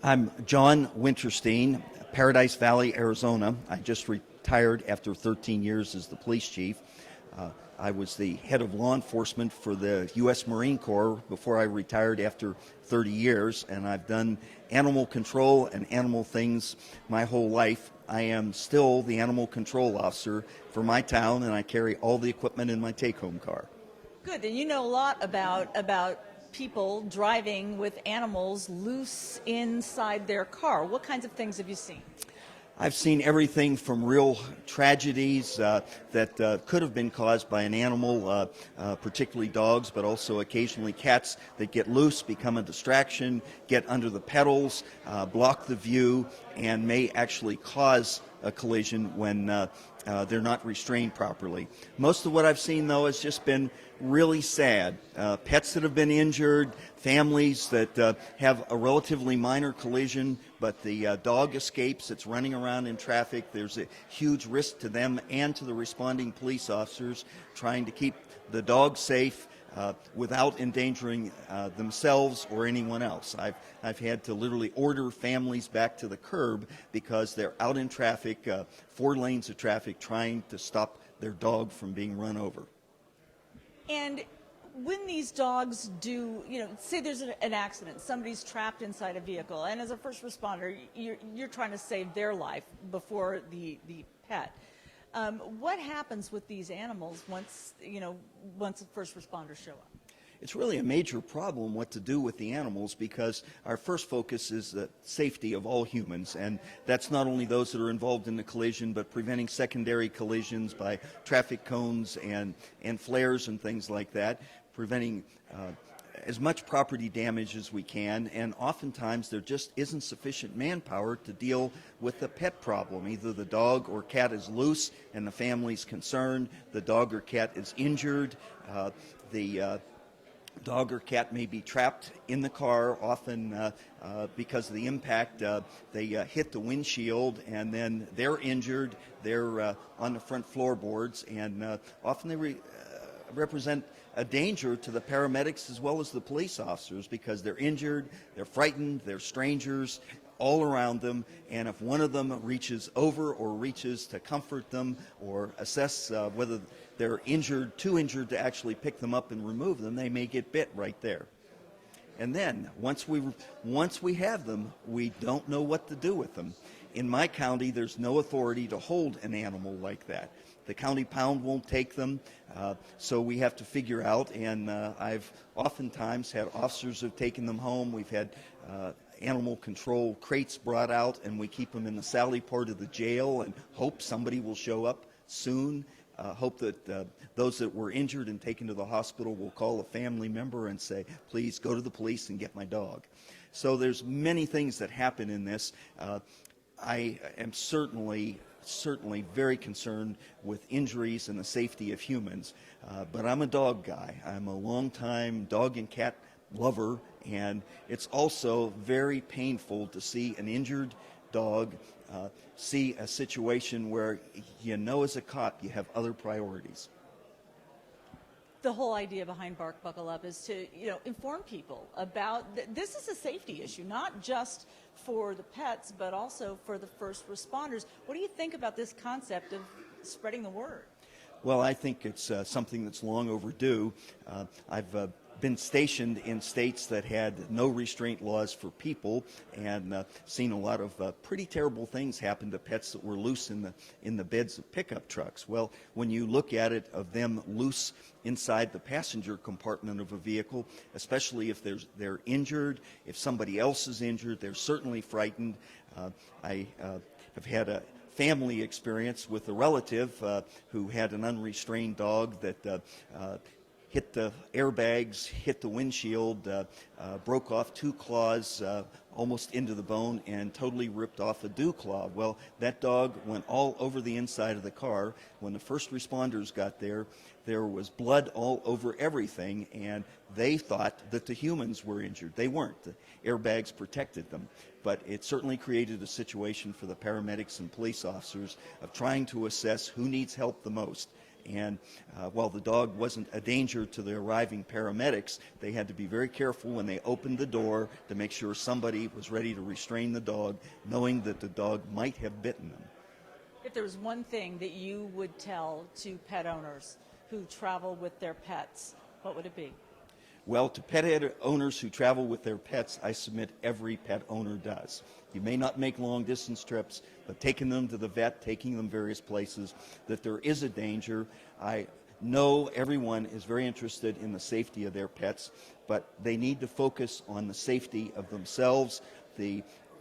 I'm John Wintersteen, Paradise Valley, Arizona. I just retired after 13 years as the police chief. I was the head of law enforcement for the U.S. Marine Corps before I retired after 30 years, and I've done animal control and animal things my whole life. I am still the animal control officer for my town, and I carry all the equipment in my take-home car. Good, and you know a lot about people driving with animals loose inside their car. What kinds of things have you seen? I've seen everything from real tragedies that could have been caused by an animal, particularly dogs, but also occasionally cats that get loose, become a distraction, get under the pedals, block the view, and may actually cause a collision when they're not restrained properly. Most of what I've seen, though, has just been really sad. Pets that have been injured, families that have a relatively minor collision, but the dog escapes, it's running around in traffic. There's a huge risk to them and to the responding police officers trying to keep the dog safe without endangering themselves or anyone else. I've had to literally order families back to the curb because they're out in traffic, 4 lanes of traffic, trying to stop their dog from being run over. And when these dogs do, say there's an accident, somebody's trapped inside a vehicle, and as a first responder, you're trying to save their life before the pet. What happens with these animals once the first responders show up? It's really a major problem what to do with the animals, because our first focus is the safety of all humans, and that's not only those that are involved in the collision, but preventing secondary collisions by traffic cones and flares and things like that, preventing as much property damage as we can, and oftentimes there just isn't sufficient manpower to deal with the pet problem. Either the dog or cat is loose and the family's concerned, the dog or cat is injured, the dog or cat may be trapped in the car, often because of the impact. They hit the windshield and then they're injured, they're on the front floorboards, and often they represent a danger to the paramedics as well as the police officers, because they're injured, they're frightened, they're strangers all around them, and if one of them reaches over or reaches to comfort them or assess whether they're too injured to actually pick them up and remove them, they may get bit right there. And then once we have them, we don't know what to do with them. In my county, there's no authority to hold an animal like that. The county pound won't take them, so we have to figure out, and I've oftentimes had officers who've taken them home. We've had animal control crates brought out, and we keep them in the Sally part of the jail and hope somebody will show up soon. Hope that those that were injured and taken to the hospital will call a family member and say, please go to the police and get my dog. So there's many things that happen in this. I am certainly very concerned with injuries and the safety of humans, but I'm a dog guy. I'm a longtime dog and cat lover, and it's also very painful to see an injured dog, see a situation where as a cop you have other priorities. The whole idea behind Bark Buckle Up is to inform people about this is a safety issue, not just for the pets, but also for the first responders. What do you think about this concept of spreading the word? Well, I think it's something that's long overdue. I've been stationed in states that had no restraint laws for people, and seen a lot of pretty terrible things happen to pets that were loose in the beds of pickup trucks. Well, when you look at it of them loose inside the passenger compartment of a vehicle, especially if they're injured, if somebody else is injured, they're certainly frightened. I have had a family experience with a relative who had an unrestrained dog that hit the airbags, hit the windshield, broke off 2 claws almost into the bone, and totally ripped off a dew claw. Well, that dog went all over the inside of the car. When the first responders got there, there was blood all over everything, and they thought that the humans were injured. They weren't. The airbags protected them. But it certainly created a situation for the paramedics and police officers of trying to assess who needs help the most. And while the dog wasn't a danger to the arriving paramedics, they had to be very careful when they opened the door to make sure somebody was ready to restrain the dog, knowing that the dog might have bitten them. If there was one thing that you would tell to pet owners who travel with their pets, what would it be? Well, to pet owners who travel with their pets, I submit every pet owner does. You may not make long distance trips, but taking them to the vet, taking them various places, that there is a danger. I know everyone is very interested in the safety of their pets, but they need to focus on the safety of themselves,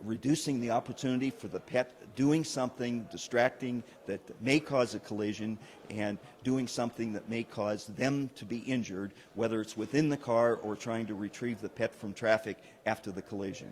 reducing the opportunity for the pet doing something distracting that may cause a collision, and doing something that may cause them to be injured, whether it's within the car or trying to retrieve the pet from traffic after the collision.